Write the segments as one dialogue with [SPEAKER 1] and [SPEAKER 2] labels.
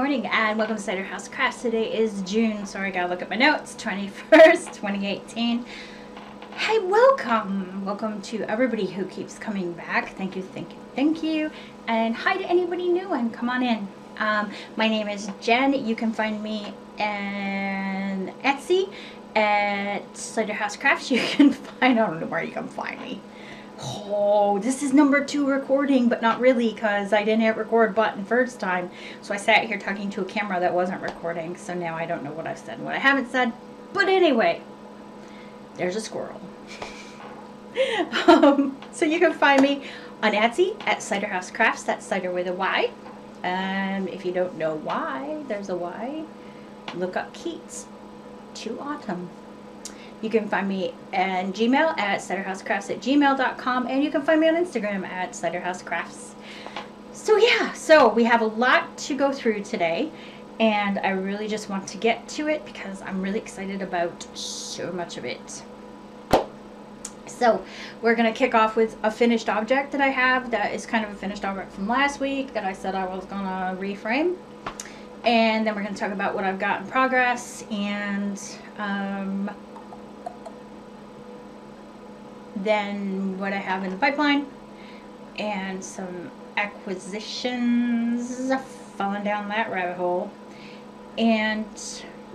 [SPEAKER 1] morning and welcome to Cyder House Crafts. Today is June, sorry I gotta look at my notes, 21st, 2018. Hey, welcome to everybody who keeps coming back. Thank you. And hi to anybody new and come on in. My name is Jen. You can find me on Etsy at Cyder House Crafts. You can find, I don't know where you can find me. Oh, this is number 2 recording, but not really because I didn't hit record button first time. So I sat here talking to a camera that wasn't recording. So now I don't know what I've said and what I haven't said. But anyway, there's a squirrel. So you can find me on Etsy at Cyder House Crafts. That's Cyder with a Y. If you don't know why there's a Y, look up Keats to Autumn. You can find me on Gmail at cyderhousecrafts@gmail.com, and you can find me on Instagram at cyderhousecrafts. So yeah, so we have a lot to go through today, and I really just want to get to it because I'm really excited about so much of it. So we're going to kick off with a finished object that I have that is kind of a finished object from last week that I said I was going to reframe. And then we're going to talk about what I've got in progress and then what I have in the pipeline and some acquisitions, falling down that rabbit hole. And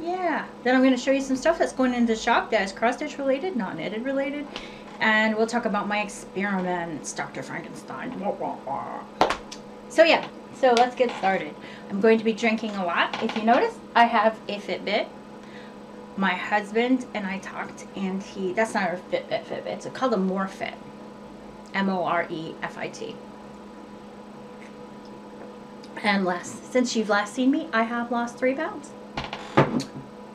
[SPEAKER 1] yeah, then I'm going to show you some stuff that's going into the shop that is cross-stitch related, not knitted related. And we'll talk about my experiments, Dr. Frankenstein. So yeah, so let's get started. I'm going to be drinking a lot. If you notice, I have a Fitbit. My husband and I talked, and that's not a Fitbit, it's called a Morefit. M-O-R-E-F-I-T. And since you've last seen me, I have lost 3 pounds.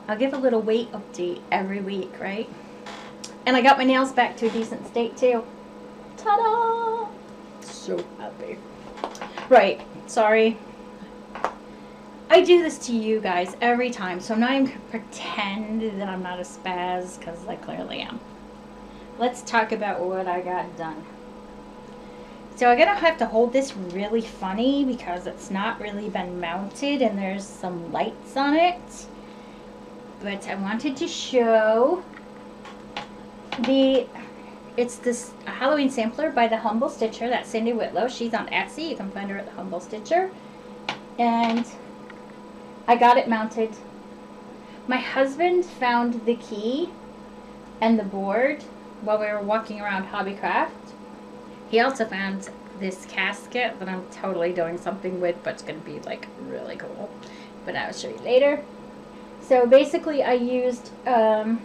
[SPEAKER 1] I'll give a little weight update every week, right? And I got my nails back to a decent state too. Ta-da! So happy. Right, sorry. I do this to you guys every time, so I'm not even going to pretend that I'm not a spaz, because I clearly am. Let's talk about what I got done. So I'm going to have to hold this really funny because it's not really been mounted and there's some lights on it. But I wanted to show it's this Halloween sampler by the Humble Stitcher. That's Cindy Whitlow. She's on Etsy. You can find her at the Humble Stitcher. And I got it mounted. My husband found the key and the board while we were walking around Hobbycraft. He also found this casket that I'm totally doing something with, but it's going to be like really cool. But I will show you later. So basically I used a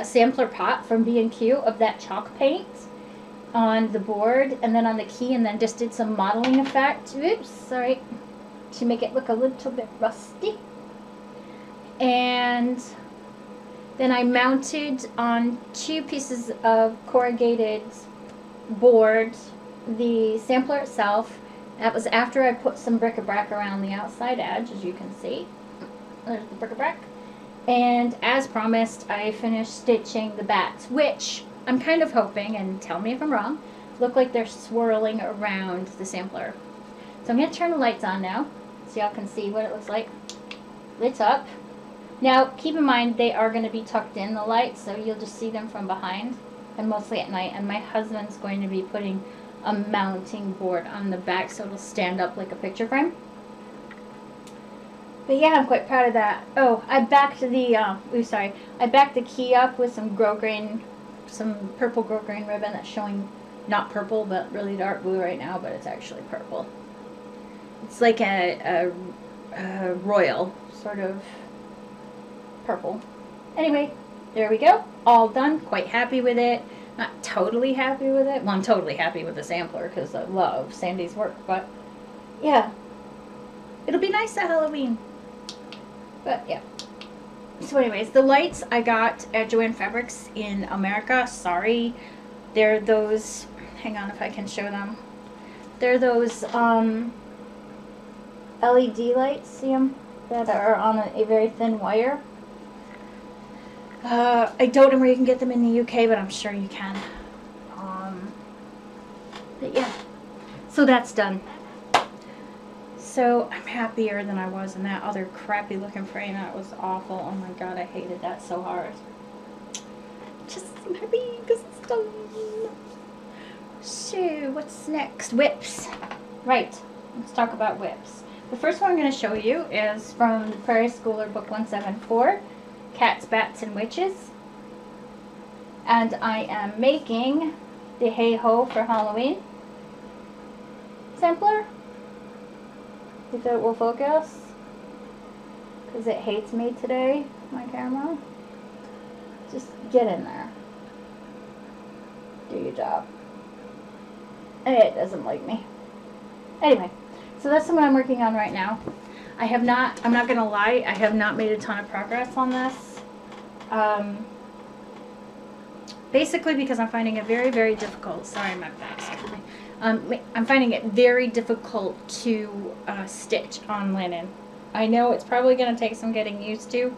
[SPEAKER 1] sampler pot from B&Q of that chalk paint on the board and then on the key, and then just did some modeling effect, oops, sorry, to make it look a little bit rusty. And then I mounted on 2 pieces of corrugated board the sampler itself. That was after I put some bric-a-brac around the outside edge, as you can see. There's the bric-a-brac. And as promised, I finished stitching the bats, which I'm kind of hoping, and tell me if I'm wrong, look like they're swirling around the sampler. So I'm going to turn the lights on now so y'all can see what it looks like. Lit up. Now, keep in mind, they are going to be tucked in, the lights, so you'll just see them from behind, and mostly at night. And my husband's going to be putting a mounting board on the back so it'll stand up like a picture frame. But yeah, I'm quite proud of that. Oh, I backed the, I backed the key up with some grosgrain, some purple grosgrain ribbon that's showing not purple, but really dark blue right now, but it's actually purple. It's like a royal sort of purple. Anyway, there we go. All done. Quite happy with it. Not totally happy with it. Well, I'm totally happy with the sampler because I love Sandy's work, but yeah. It'll be nice at Halloween. But yeah. So anyways, the lights I got at Joann Fabrics in America. Sorry. They're those, hang on if I can show them. They're those LED lights, see them? That are on a very thin wire. I don't know where you can get them in the UK, but I'm sure you can. But yeah, so that's done. So I'm happier than I was in that other crappy looking frame. That was awful. Oh my god, I hated that so hard. Just I'm happy because it's done. So what's next? Whips. Right. Let's talk about whips. The first one I'm going to show you is from the Prairie Schooler Book 174, Cats, Bats, and Witches. And I am making the Hey Ho for Halloween sampler. If it will focus. Because it hates me today, my camera. Just get in there. Do your job. It doesn't like me. Anyway, so that's what I'm working on right now. I'm not going to lie, I have not made a ton of progress on this. Basically because I'm finding it very, very difficult. Sorry, my back's killing me. I'm finding it very difficult to stitch on linen. I know it's probably going to take some getting used to,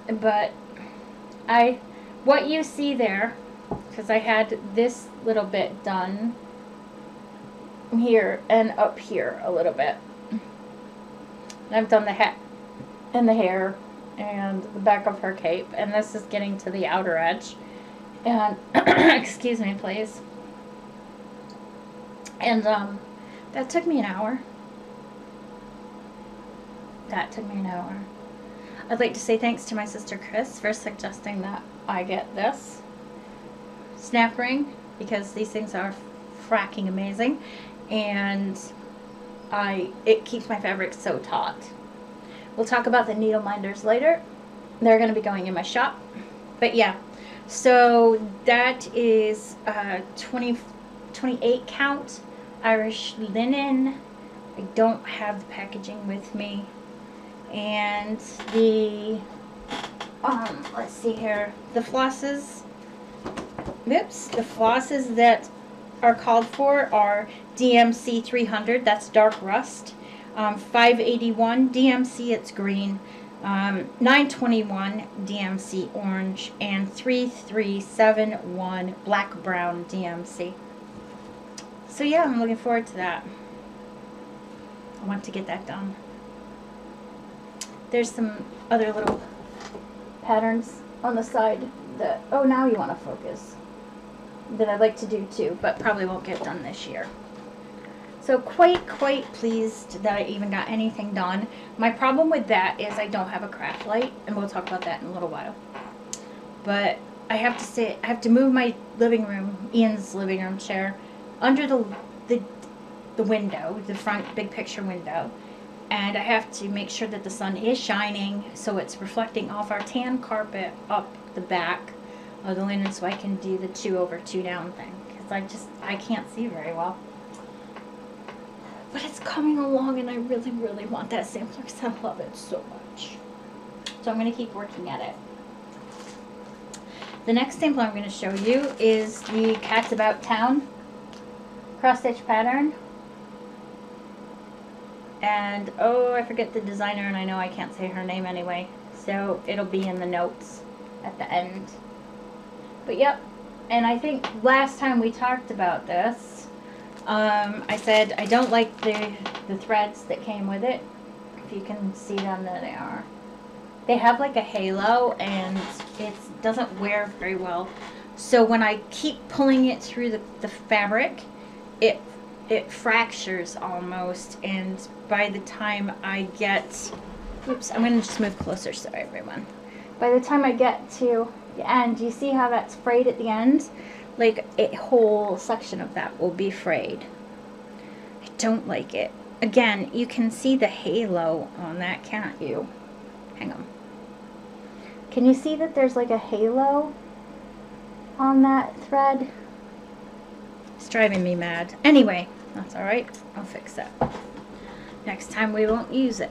[SPEAKER 1] but what you see there, because I had this little bit done here and up here a little bit. And I've done the hat and the hair and the back of her cape, and this is getting to the outer edge. And excuse me, please. And that took me an hour. That took me an hour. I'd like to say thanks to my sister Chris for suggesting that I get this snap ring, because these things are fracking amazing, and it keeps my fabric so taut. We'll talk about the needle minders later. They're going to be going in my shop. But yeah, so that is 28 count Irish linen. I don't have the packaging with me. And the, let's see here, the flosses, the flosses that are called for are DMC 300, that's dark rust, 581 DMC, it's green, 921 DMC orange, and 3371 black brown DMC. So yeah, I'm looking forward to that. I want to get that done. There's some other little patterns on the side that, oh, now you want to focus, that I'd like to do too, but probably won't get done this year. So quite pleased that I even got anything done. My problem with that is I don't have a craft light, and we'll talk about that in a little while. But I have to move my living room, Ian's living room chair, under the window, the front big picture window. And I have to make sure that the sun is shining, so it's reflecting off our tan carpet up the back of the linen, so I can do the 2/2 down thing, because I can't see very well. But it's coming along, and I really want that sampler because I love it so much. So I'm going to keep working at it. The next sample I'm going to show you is the Cats About Town cross stitch pattern. And, oh, I forget the designer, and I know I can't say her name anyway. So it'll be in the notes at the end. But, yep. And I think last time we talked about this, I said I don't like the threads that came with it. If you can see them, there they are. They have like a halo, and it doesn't wear very well. So when I keep pulling it through the fabric, it fractures almost, and by the time I get, oops, I'm going to just move closer, sorry everyone. By the time I get to the end, you see how that's frayed at the end? Like a whole section of that will be frayed. I don't like it. Again, you can see the halo on that, can't you? Hang on. Can you see that there's like a halo on that thread? It's driving me mad. Anyway, that's alright. I'll fix that. Next time we won't use it.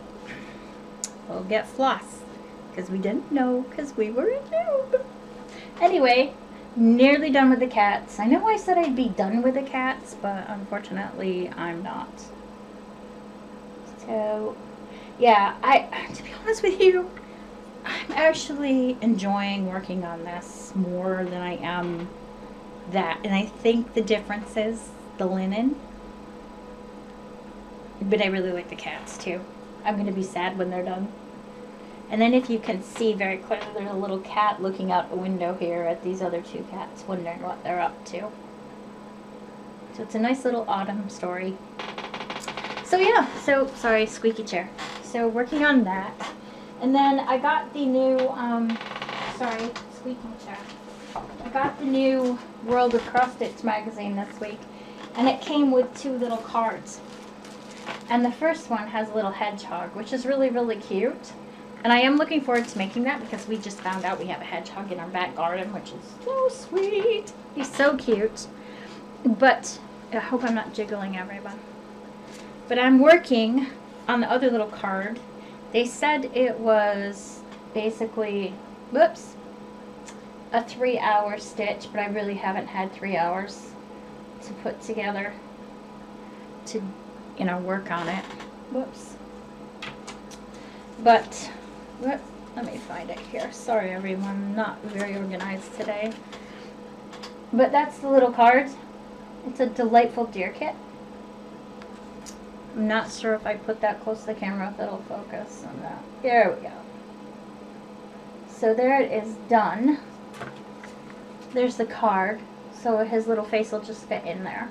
[SPEAKER 1] We'll get floss. Because we didn't know, because we were a noob. Anyway, nearly done with the cats. I know I said I'd be done with the cats, but unfortunately I'm not. So, yeah, to be honest with you, I'm actually enjoying working on this more than I am that. And I think the difference is the linen. But I really like the cats too. I'm going to be sad when they're done. And then if you can see very clearly, there's a little cat looking out a window here at these other two cats, wondering what they're up to. So it's a nice little autumn story. So yeah, so, sorry, squeaky chair. So working on that. And then I got the new, sorry, squeaky chair. I got the new World of Crosshatch magazine this week. And it came with 2 little cards. And the first one has a little hedgehog, which is really, really cute. And I am looking forward to making that because we just found out we have a hedgehog in our back garden, which is so sweet. He's so cute. But I hope I'm not jiggling everyone. But I'm working on the other little card. They said it was basically, whoops, a 3-hour stitch, but I really haven't had 3 hours to put together to, you know, work on it. Whoops. But, let me find it here. Sorry everyone, I'm not very organized today. But that's the little card. It's a delightful deer kit. I'm not sure if I put that close to the camera if it'll focus on that. There we go. So there it is done. There's the card. So his little face will just fit in there.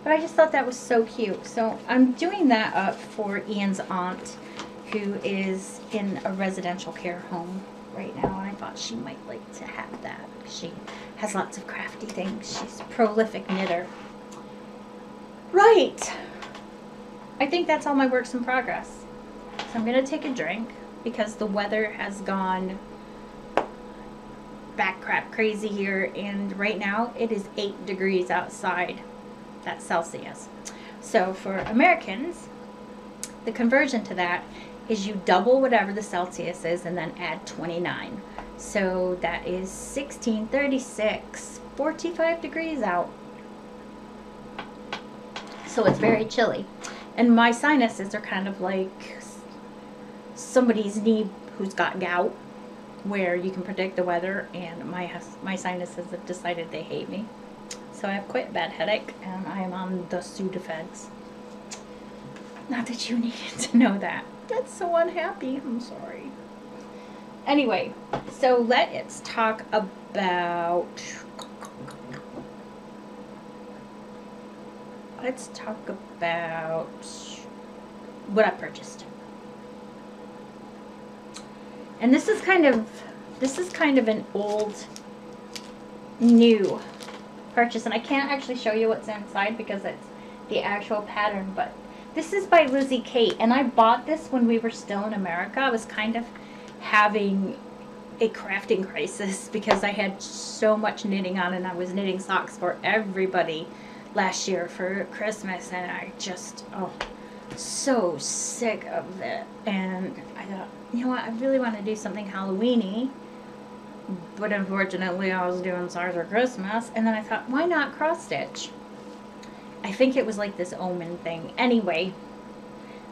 [SPEAKER 1] But I just thought that was so cute. So I'm doing that up for Ian's aunt, who is in a residential care home right now. And I thought she might like to have that. She has lots of crafty things. She's a prolific knitter. Right. I think that's all my works in progress. So I'm going to take a drink because the weather has gone back crap crazy here, and right now it is 8 degrees outside. That's Celsius. So for Americans, the conversion to that is you double whatever the Celsius is and then add 29. So that is 16, 36, 45 degrees out. So it's very chilly. And my sinuses are kind of like somebody's knee who's got gout, where you can predict the weather, and my sinuses have decided they hate me. So I have quite a bad headache, and I am on the Sudafeds. Not that you needed to know that. That's so unhappy. I'm sorry. Anyway, so let's talk about... Let's talk about what I purchased. And this is kind of an old, new purchase, and I can't actually show you what's inside because it's the actual pattern, but this is by Lizzie Kate, and I bought this when we were still in America. I was kind of having a crafting crisis because I had so much knitting on, and I was knitting socks for everybody last year for Christmas, and I just, so sick of it. And I thought, you know what, I really want to do something Halloween-y, but unfortunately I was doing Cyder Christmas, and then I thought, why not cross stitch? I think it was like this omen thing. Anyway,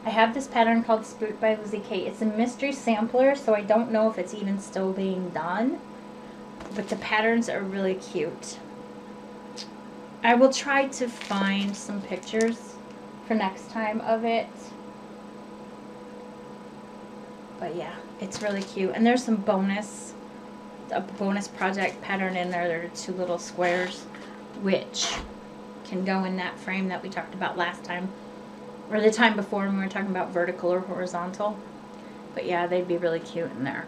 [SPEAKER 1] I have this pattern called Spooked by Lizzie Kate. It's a mystery sampler, so I don't know if it's even still being done, but the patterns are really cute. I will try to find some pictures for next time of it. But yeah, it's really cute. And there's some a bonus project pattern in there. There are 2 little squares, which can go in that frame that we talked about last time. Or the time before when we were talking about vertical or horizontal. But yeah, they'd be really cute in there.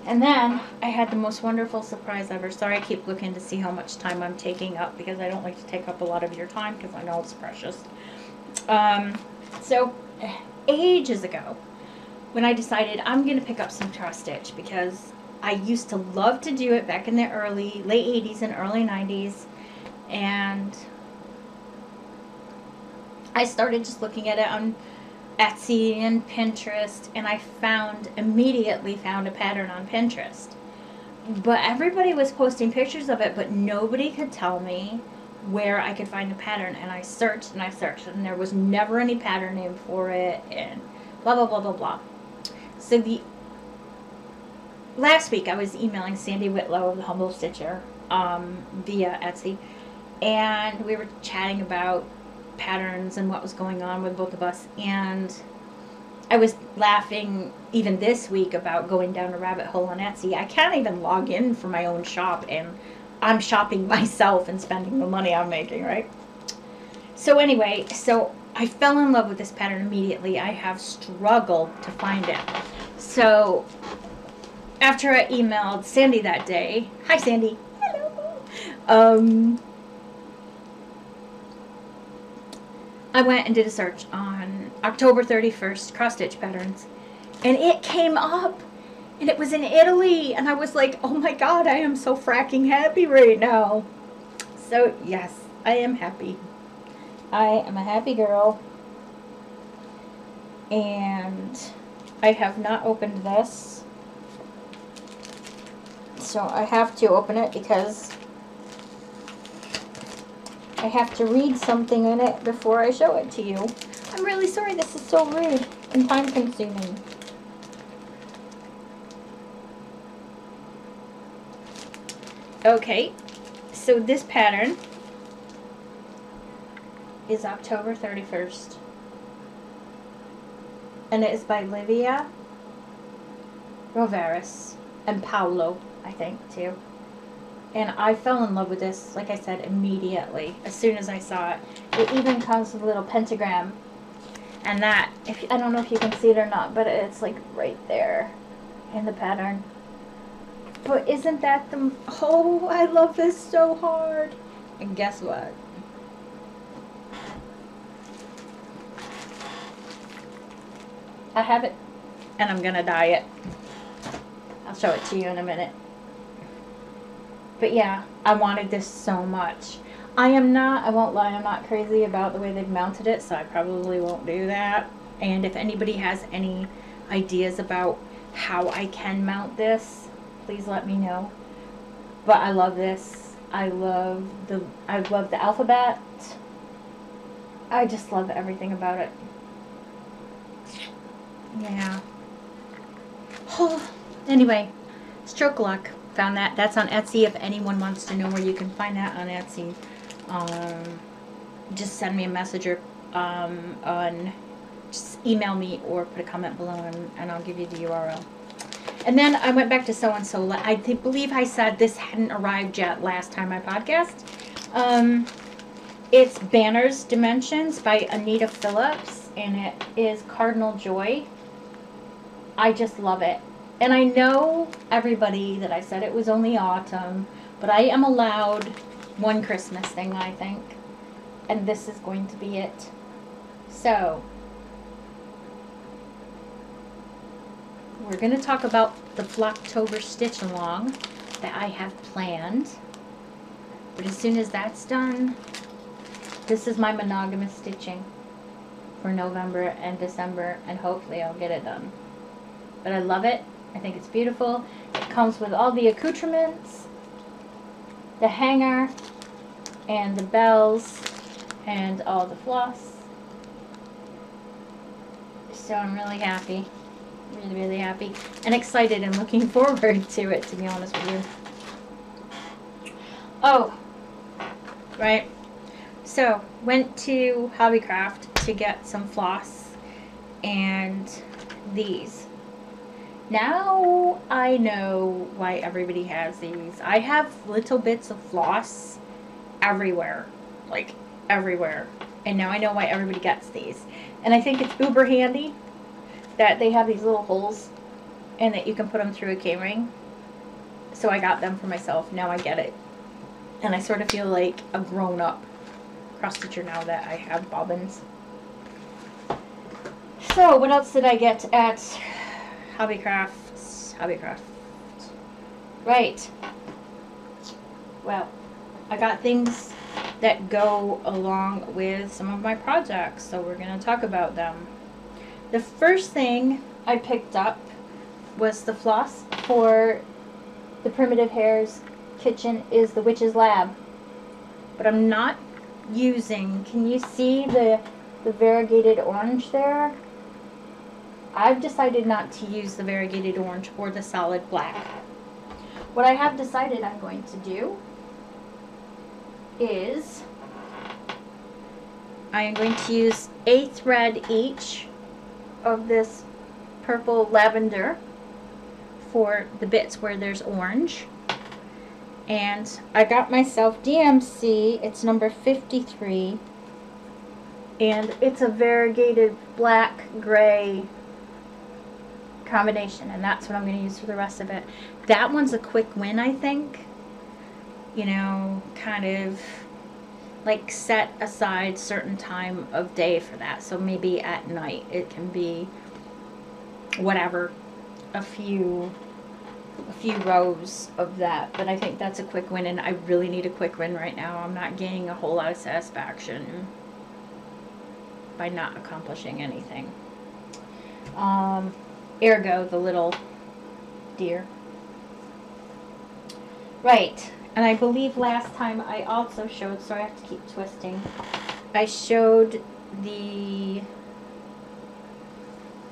[SPEAKER 1] And then I had the most wonderful surprise ever. Sorry, I keep looking to see how much time I'm taking up because I don't like to take up a lot of your time because I know it's precious. So ages ago, when I decided I'm going to pick up some cross stitch because I used to love to do it back in the late 80s and early 90s, and I started just looking at it on Etsy and Pinterest, and I immediately found a pattern on Pinterest. But everybody was posting pictures of it, but nobody could tell me where I could find a pattern. And I searched and I searched, and there was never any pattern name for it, and blah, blah, blah, blah, blah. So last week I was emailing Sandy Whitlow of the Humble Stitcher via Etsy, and we were chatting about patterns and what was going on with both of us. And I was laughing even this week about going down a rabbit hole on Etsy. I can't even log in for my own shop, and I'm shopping myself and spending the money I'm making, right? So anyway, so I fell in love with this pattern immediately. I have struggled to find it. So after I emailed Sandy that day, hi Sandy, hello. I went and did a search on October 31st cross stitch patterns, and it came up, and it was in Italy, and I was like, oh my god, I am so fracking happy right now. So yes, I am happy. I am a happy girl, and I have not opened this, so I have to open it because I have to read something in it before I show it to you. I'm really sorry, this is so rude and time consuming. Okay, so this pattern is October 31st. And it is by Livia, Rovaris, and Paola, I think, too. And I fell in love with this, like I said, immediately, as soon as I saw it. It even comes with a little pentagram. And that, I don't know if you can see it or not, but it's like right there in the pattern. But isn't that the, oh, I love this so hard. And guess what? I have it, and I'm gonna dye it. I'll show it to you in a minute. But yeah, I wanted this so much. I won't lie, I'm not crazy about the way they've mounted it, so I probably won't do that. And if anybody has any ideas about how I can mount this, please let me know. But I love this. I love the alphabet. I just love everything about it. Yeah. Oh, anyway, Stroke Luck. Found that. That's on Etsy. If anyone wants to know where you can find that on Etsy, just send me a message or just email me or put a comment below, and I'll give you the URL. And then I went back to So-and-So. I believe I said this hadn't arrived yet last time I podcast. It's Banners Dimensions by Anita Phillips, and it is Cardinal Joy. I just love it. And I know everybody that I said it was only autumn, but I am allowed one Christmas thing, I think. And this is going to be it. So, we're going to talk about the Flocktober stitch along that I have planned. But as soon as that's done, this is my monogamous stitching for November and December, and hopefully I'll get it done. But I love it. I think it's beautiful. It comes with all the accoutrements, the hanger, and the bells, and all the floss. So I'm really happy. Really, really happy. And excited and looking forward to it, to be honest with you. Oh, right. So, went to Hobbycraft to get some floss and these. Now I know why everybody has these. I have little bits of floss everywhere, like everywhere. And now I know why everybody gets these. And I think it's uber handy that they have these little holes and that you can put them through a K-ring. So I got them for myself. Now I get it. And I sort of feel like a grown-up cross stitcher now that I have bobbins. So what else did I get at Hobbycrafts? Right. Well, I got things that go along with some of my projects, so we're going to talk about them. The first thing I picked up was the floss for the Primitive Hare's kitchen is the Witch's Lab. But I'm not using, can you see the variegated orange there? I've decided not to use the variegated orange or the solid black. What I have decided I'm going to do is I am going to use a thread each of this purple lavender for the bits where there's orange. And I got myself DMC, it's number 53, and it's a variegated black gray combination, and that's what I'm going to use for the rest of it. That one's a quick win, I think. You know, kind of like set aside certain time of day for that. So maybe at night it can be whatever, a few rows of that. But I think that's a quick win, and I really need a quick win right now. I'm not gaining a whole lot of satisfaction by not accomplishing anything. Ergo, the little deer. Right. And I believe last time I also showed, sorry I have to keep twisting, I showed the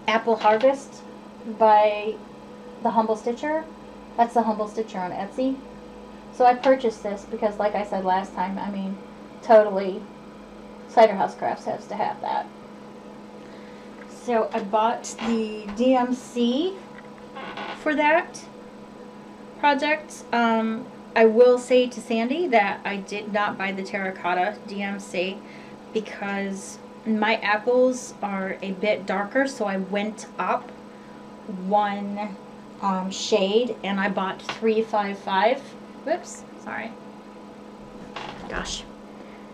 [SPEAKER 1] Apple Harvest by the Humble Stitcher. That's the Humble Stitcher on Etsy. So I purchased this because, like I said last time, I mean, totally, Cyderhousecrafts has to have that. So I bought the DMC for that project. I will say to Sandy that I did not buy the Terra Cotta DMC because my apples are a bit darker, so I went up one shade and I bought 355. Whoops, sorry. Gosh.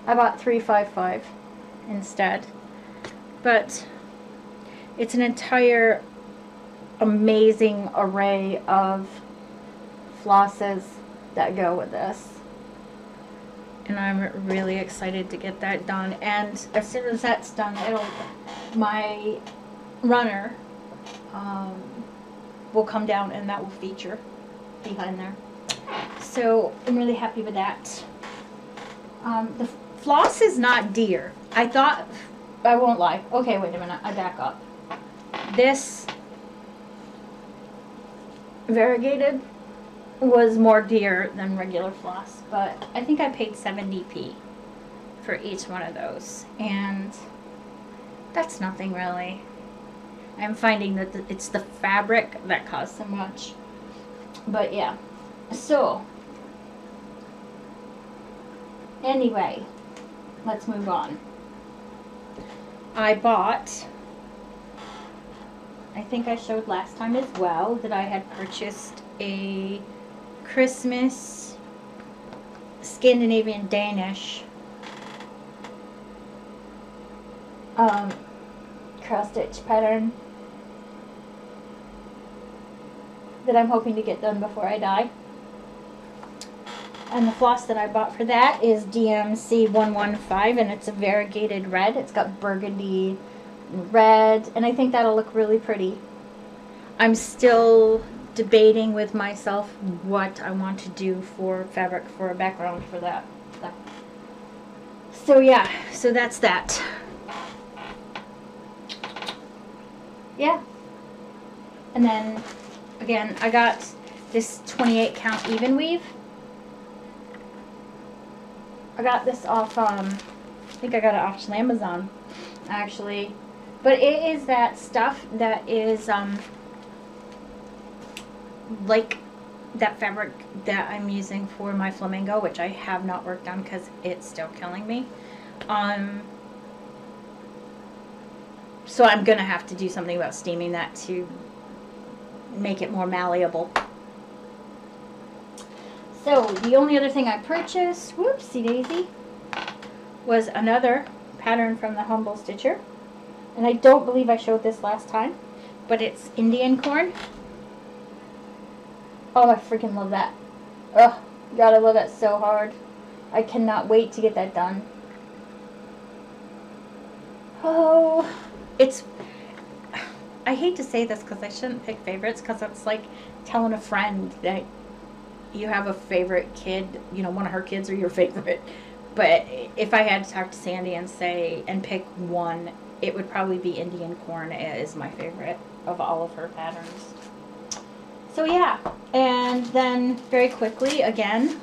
[SPEAKER 1] I bought 355 instead. But it's an entire amazing array of flosses that go with this, and I'm really excited to get that done. And as soon as that's done, my runner will come down and that will feature behind there. So I'm really happy with that. The floss is not deer. I thought, I won't lie. Okay, wait a minute, I back up. This variegated was more deer than regular floss, but I think I paid 70p for each one of those, and that's nothing really. I'm finding that it's the fabric that costs so much. But yeah, so anyway, let's move on. I bought, I think I showed last time as well, that I had purchased a Christmas Scandinavian Danish cross stitch pattern that I'm hoping to get done before I die. And the floss that I bought for that is DMC 115, and it's a variegated red. It's got burgundy and red, and I think that'll look really pretty. I'm still debating with myself what I want to do for fabric for a background for that. So yeah, so that's that. Yeah. And then again, I got this 28 count even weave. I got this off I think I got it off Amazon actually, but it is that stuff that is like that fabric that I'm using for my flamingo, which I have not worked on because it's still killing me. So I'm gonna have to do something about steaming that to make it more malleable. So the only other thing I purchased, whoopsie daisy, was another pattern from the Humble Stitcher, and I don't believe I showed this last time, but it's Indian corn. Oh, I freaking love that. Ugh, God, I love that so hard. I cannot wait to get that done. Oh, it's, I hate to say this because I shouldn't pick favorites, because it's like telling a friend that you have a favorite kid, you know, one of her kids are your favorite. But if I had to talk to Sandy and say, and pick one, it would probably be Indian corn. It is my favorite of all of her patterns. So yeah, and then very quickly again,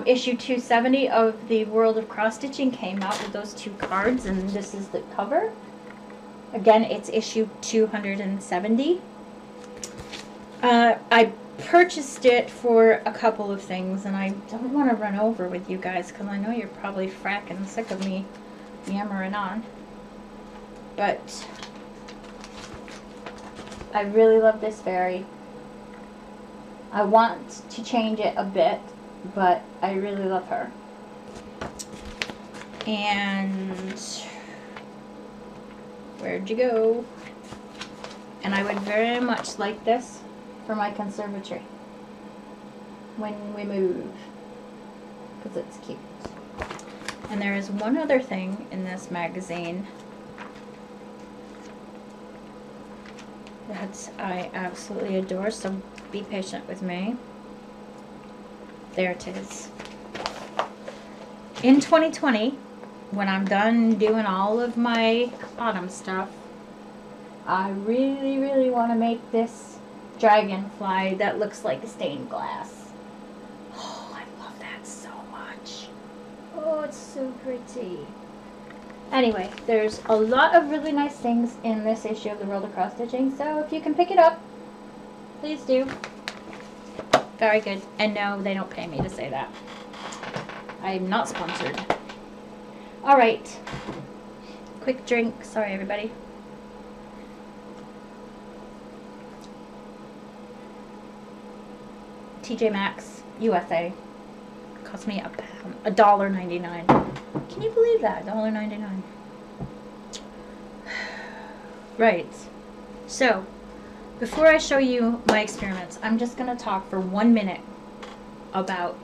[SPEAKER 1] issue 270 of the World of Cross Stitching came out with those 2 cards, and this is the cover. Again, it's issue 270. I purchased it for a couple of things, and I don't want to run over with you guys because I know you're probably fracking sick of me yammering on. But I really love this fairy. I want to change it a bit, but I really love her. And where'd you go? And I would very much like this for my conservatory when we move, because it's cute. And there is one other thing in this magazine that I absolutely adore, so be patient with me. There it is. In 2020, when I'm done doing all of my autumn stuff, I really, really want to make this dragonfly that looks like stained glass. Oh, I love that so much. Oh, it's so pretty. Anyway, there's a lot of really nice things in this issue of the World of Cross Stitching, so if you can pick it up, please do. Very good. And no, they don't pay me to say that. I'm not sponsored. Alright. Quick drink. Sorry, everybody. TJ Maxx, USA. Cost me $1.99. Can you believe that? $1.99. Right. So, before I show you my experiments, I'm just going to talk for 1 minute about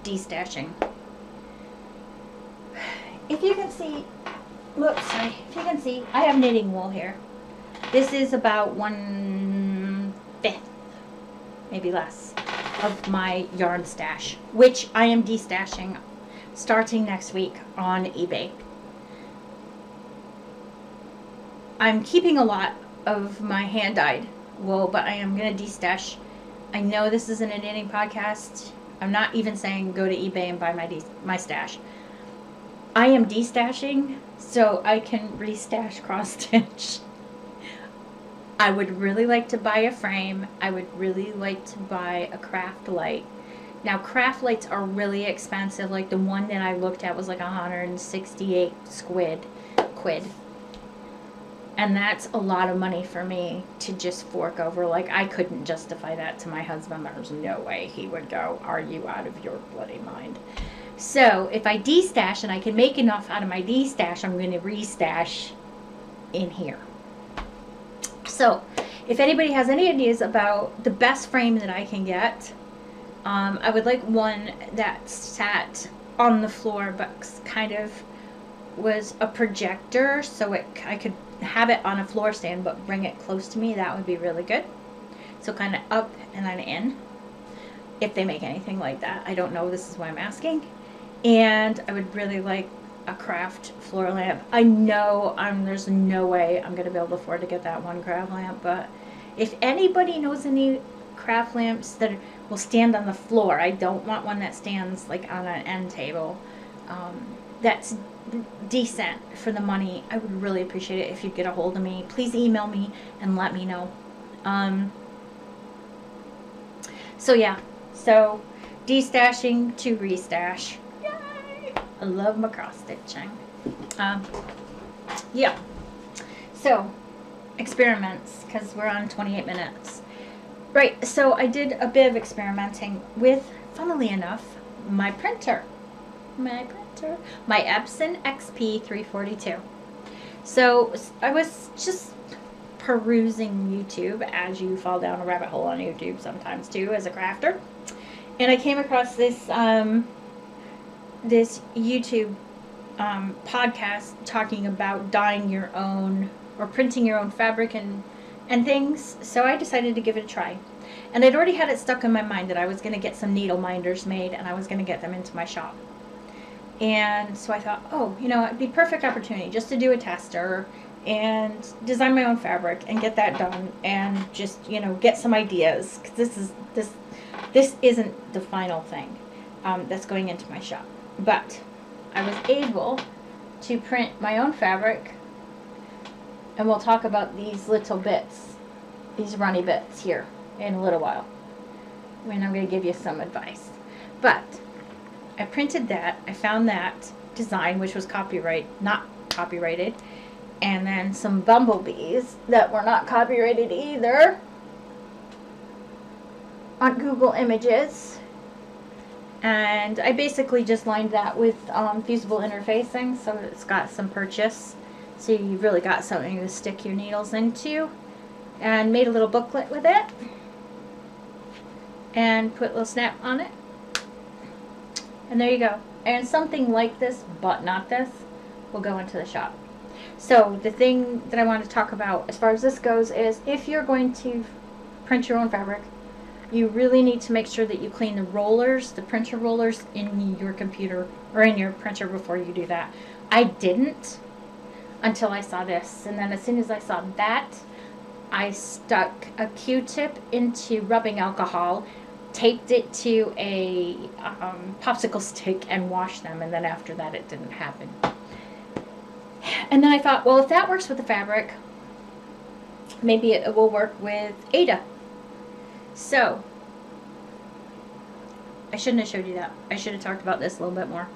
[SPEAKER 1] destashing. If you can see, if you can see, I have knitting wool here. This is about 1/5, maybe less, of my yarn stash, which I am destashing starting next week on eBay. I'm keeping a lot of my hand-dyed wool, but I am going to destash. I know this isn't a knitting podcast. I'm not even saying go to eBay and buy my stash. I am destashing so I can restash cross stitch. I would really like to buy a frame. I would really like to buy a craft light. Now, craft lights are really expensive. Like the one that I looked at was like 168 quid. And that's a lot of money for me to just fork over. Like, I couldn't justify that to my husband. There's no way he would go, "Are you out of your bloody mind?" So, if I destash and I can make enough out of my destash, I'm going to restash in here. So, if anybody has any ideas about the best frame that I can get, I would like one that sat on the floor but kind of was a projector, so I could have it on a floor stand but bring it close to me. That would be really good. So kind of up and then in, if they make anything like that. I don't know, this is why I'm asking. And I would really like a craft floor lamp. I know there's no way I'm going to be able to afford to get that one craft lamp, but if anybody knows any craft lamps that will stand on the floor, I don't want one that stands like on an end table, that's decent for the money, I would really appreciate it if you'd get a hold of me. Please email me and let me know. So yeah, so destashing to restash. Yay! I love my cross stitching. Yeah, so experiments, because we're on 28 minutes. Right, so I did a bit of experimenting with, funnily enough, my printer. My Epson XP 342. So I was just perusing YouTube, as you fall down a rabbit hole on YouTube sometimes too as a crafter, and I came across this this YouTube podcast talking about dyeing your own or printing your own fabric and things. So I decided to give it a try, and I'd already had it stuck in my mind that I was going to get some needle minders made and I was going to get them into my shop. And so I thought, oh, you know, it'd be a perfect opportunity just to do a tester and design my own fabric and get that done, and just, you know, get some ideas, because this isn't the final thing that's going into my shop. But I was able to print my own fabric, and we'll talk about these little bits, these runny bits here in a little while. I mean, I'm going to give you some advice. But I printed that, I found that design, which was not copyrighted, and then some bumblebees that were not copyrighted either on Google Images. And I basically just lined that with fusible interfacing, so it's got some purchase, so you really got something to stick your needles into, and made a little booklet with it and put a little snap on it, and there you go. And something like this, but not this, will go into the shop. So the thing that I want to talk about as far as this goes is, if you're going to print your own fabric, you really need to make sure that you clean the rollers, the printer rollers in your computer or in your printer before you do that. I didn't until I saw this, and then as soon as I saw that, I stuck a Q-tip into rubbing alcohol, taped it to a popsicle stick, and washed them, and then after that it didn't happen. And then I thought, well, if that works with the fabric, maybe it will work with Ada. So, I shouldn't have showed you that. I should have talked about this a little bit more.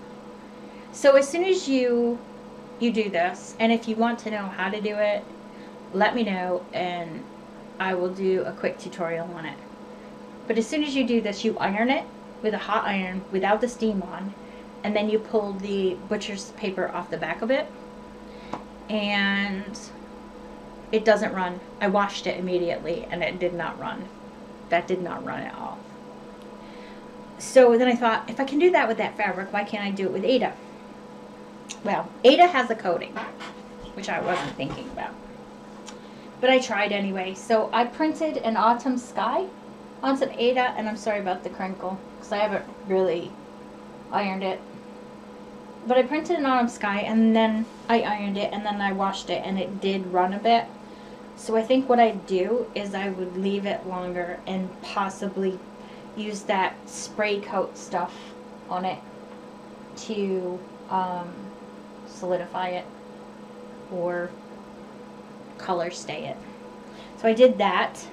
[SPEAKER 1] So as soon as you do this, and if you want to know how to do it, let me know and I will do a quick tutorial on it. But as soon as you do this, you iron it with a hot iron without the steam on, and then you pull the butcher's paper off the back of it, and it doesn't run. I washed it immediately and it did not run. That did not run at all. So then I thought, if I can do that with that fabric, why can't I do it with Ada? Well, Ada has a coating, which I wasn't thinking about. But I tried anyway. So I printed an autumn sky on some Ada, and I'm sorry about the crinkle, because I haven't really ironed it. But I printed an autumn sky, and then I ironed it, and then I washed it, and it did run a bit. So I think what I'd do is I would leave it longer and possibly use that spray coat stuff on it to solidify it or color stay it. So I did that,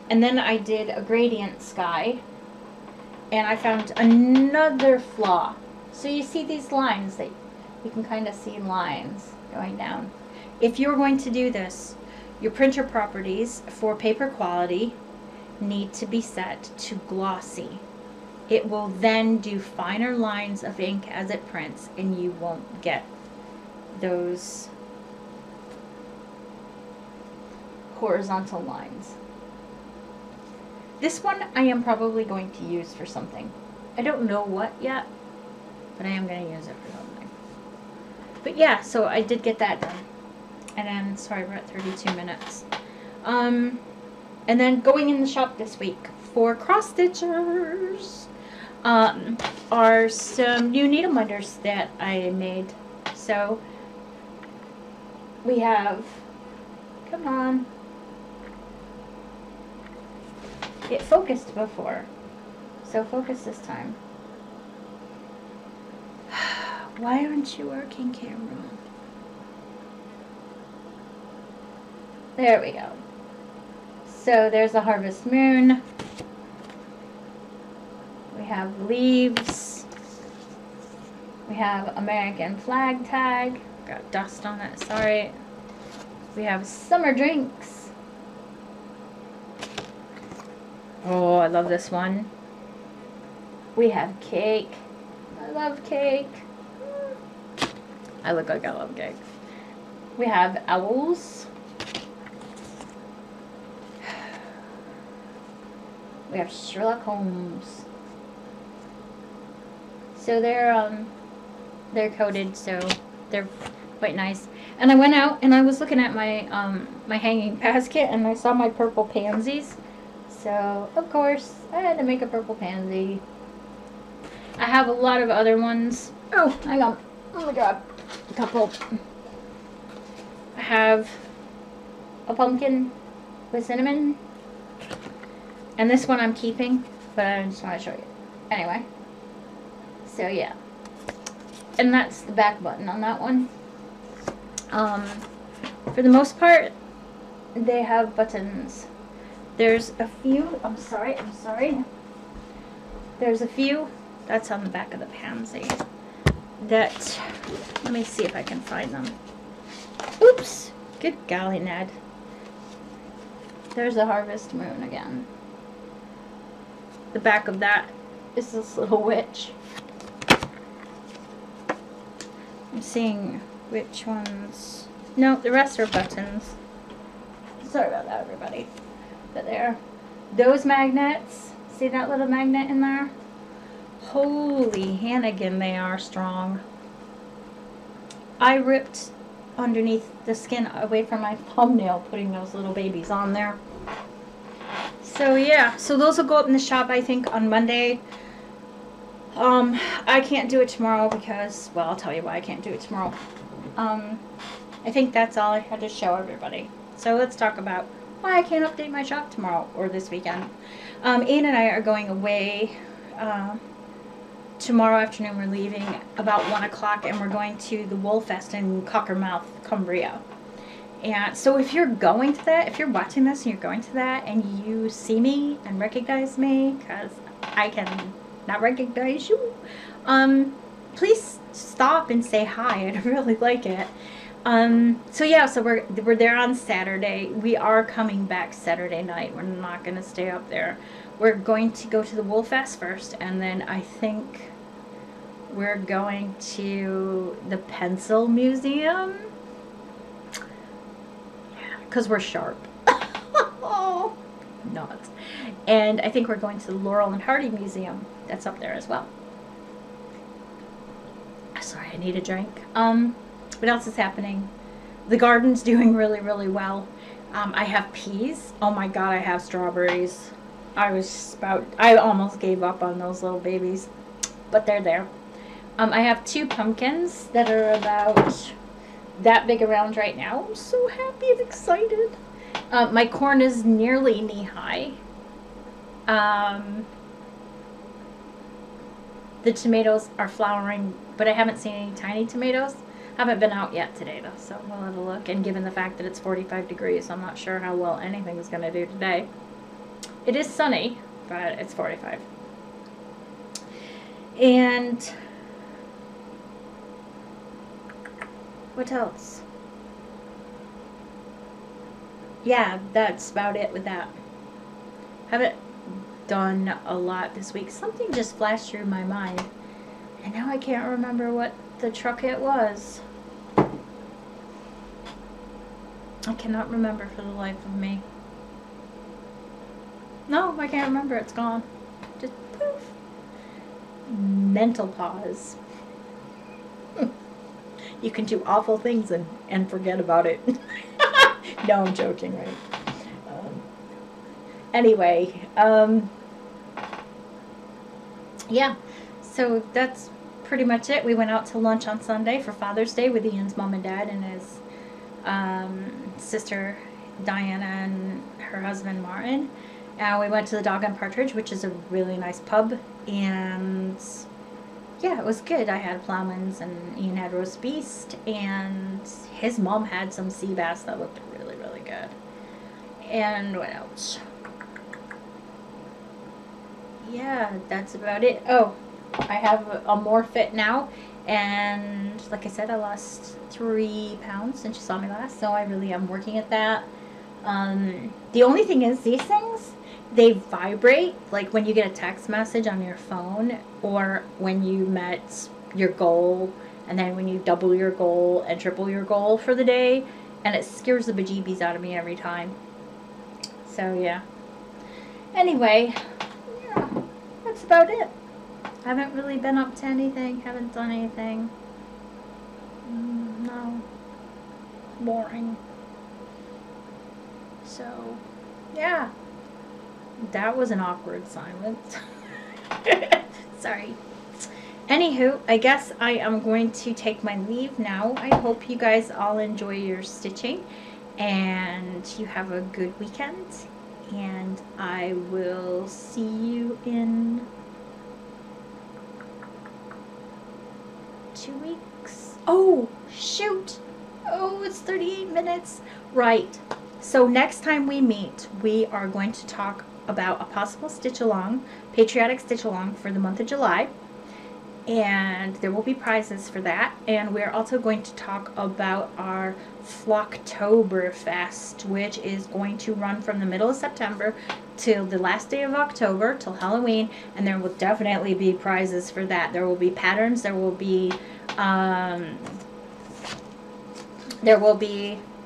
[SPEAKER 1] and then I did a gradient sky, and I found another flaw. So you see these lines, that you can kind of see lines going down. If you're going to do this, your printer properties for paper quality need to be set to glossy. It will then do finer lines of ink as it prints, and you won't get those horizontal lines. This one I am probably going to use for something. I don't know what yet, but I am going to use it for something. But yeah, so I did get that done. And then, sorry, we're at 32 minutes. And then going in the shop this week for cross stitchers are some new needle minders that I made. So we have, come on, it focused before, so focus this time. Why aren't you working, camera? There we go. So there's a Harvest Moon. We have leaves. We have American flag tag. Got dust on it, sorry. We have summer drinks. Oh, I love this one. We have cake. I love cake. I look like I love cake. We have owls. We have Sherlock Holmes. So they're coated, so they're quite nice. And I went out and I was looking at my my hanging basket, and I saw my purple pansies. So of course I had to make a purple pansy. I have a lot of other ones. Oh, hang on. Oh my god. A couple. have a pumpkin with cinnamon. And this one I'm keeping, but I just want to show you. Anyway. So yeah. And that's the back button on that one. For the most part, they have buttons. There's a few, I'm sorry. There's a few, that's on the back of the pansy, that, let me see if I can find them. Oops, good golly, Ned. There's a harvest moon again. The back of that is this little witch. I'm seeing which ones. No, the rest are buttons. Sorry about that, everybody. But there. Those magnets. See that little magnet in there? Holy Hannigan, they are strong. I ripped underneath the skin away from my thumbnail putting those little babies on there. So yeah, so those will go up in the shop I think on Monday. I can't do it tomorrow because, well, I'll tell you why I can't do it tomorrow. I think that's all I had to show everybody. So let's talk about why I can't update my shop tomorrow or this weekend. Ian and I are going away tomorrow afternoon. We're leaving about 1 o'clock and we're going to the Wool Fest in Cockermouth, Cumbria. And so if you're going to that, if you're watching this and you're going to that and you see me and recognize me, because I can not recognize you, please stop and say hi. I'd really like it. So yeah, so we're there on Saturday. We are coming back Saturday night. We're not going to stay up there. We're going to go to the Wool Fest first, and then I think we're going to the Pencil Museum. Yeah, because we're sharp. Oh, not. And I think we're going to the Laurel and Hardy Museum. That's up there as well. Sorry, I need a drink. What else is happening? The garden's doing really, really well. I have peas. Oh my god, I have strawberries. I almost gave up on those little babies, but they're there. I have 2 pumpkins that are about that big around right now. I'm so happy and excited. My corn is nearly knee-high. The tomatoes are flowering, but I haven't seen any tiny tomatoes. Haven't been out yet today though, so we'll have a look. And given the fact that it's 45 degrees, I'm not sure how well anything is going to do today. It is sunny, but it's 45. And what else? Yeah, that's about it with that. Haven't done a lot this week. Something just flashed through my mind, and now I can't remember what the truck hit was. I cannot remember for the life of me. No, I can't remember. It's gone. Just poof. Mental pause. You can do awful things and forget about it. No, I'm joking, right? Anyway, yeah, so that's pretty much it. We went out to lunch on Sunday for Father's Day with Ian's mom and dad and his sister Diana and her husband Martin. We went to the Dog and Partridge, which is a really nice pub, and yeah, it was good. I had Plowman's and Ian had roast beast, and his mom had some sea bass that looked really, really good. And what else? Yeah, that's about it. Oh, I have a more fit now, and like I said, I lost 3 pounds since you saw me last, so I really am working at that. The only thing is, these things, they vibrate, like when you get a text message on your phone, or when you met your goal, and then when you double your goal and triple your goal for the day, and it scares the bejeebies out of me every time. So yeah. Anyway, yeah, that's about it. I haven't really been up to anything, haven't done anything. No. Boring. So, yeah. That was an awkward silence. Sorry. Anywho, I guess I am going to take my leave now. I hope you guys all enjoy your stitching and you have a good weekend. And I will see you in 2 weeks. Oh, shoot. Oh, it's 38 minutes. Right. So next time we meet, we are going to talk about a possible stitch along, patriotic stitch along for the month of July. And there will be prizes for that. And we're also going to talk about our Flocktoberfest, which is going to run from the middle of September till the last day of October, till Halloween. And there will definitely be prizes for that. There will be patterns. There will be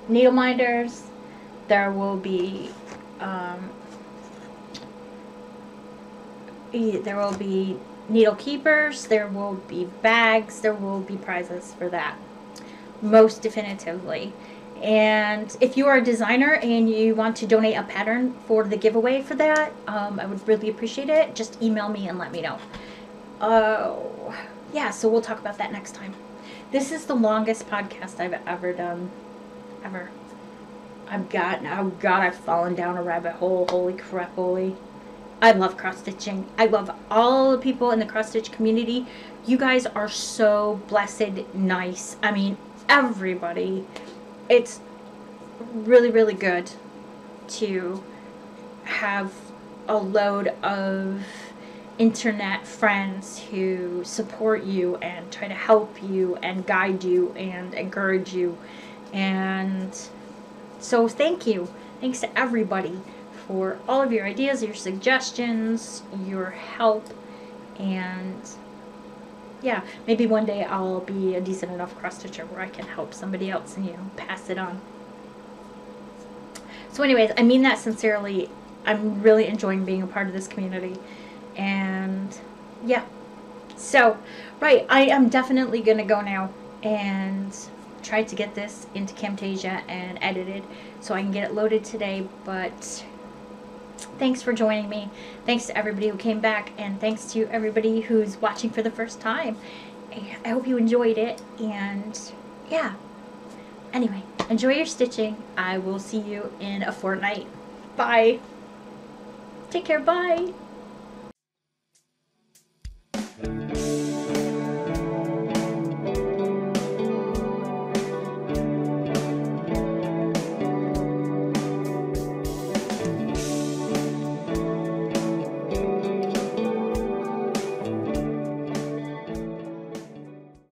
[SPEAKER 1] needle minders. There will be needle keepers, there will be bags, there will be prizes for that, most definitively. And if you are a designer and you want to donate a pattern for the giveaway for that, I would really appreciate it. Just email me and let me know. Yeah, so we'll talk about that next time. This is the longest podcast I've ever done, ever. Oh God, I've fallen down a rabbit hole. Holy crap, holy. I love cross stitching. I love all the people in the cross stitch community. You guys are so blessed nice. I mean, everybody. It's really, really good to have a load of internet friends who support you and try to help you and guide you and encourage you. And so thank you. Thanks to everybody for all of your ideas, your suggestions, your help, and yeah, maybe one day I'll be a decent enough cross stitcher where I can help somebody else and, you know, pass it on. So anyways, I mean that sincerely. I'm really enjoying being a part of this community, and yeah. So, right, I am definitely gonna go now and try to get this into Camtasia and edited so I can get it loaded today, but thanks for joining me. Thanks to everybody who came back, and thanks to everybody who's watching for the first time. I hope you enjoyed it, and yeah. Anyway, enjoy your stitching. I will see you in a fortnight. Bye. Take care. Bye.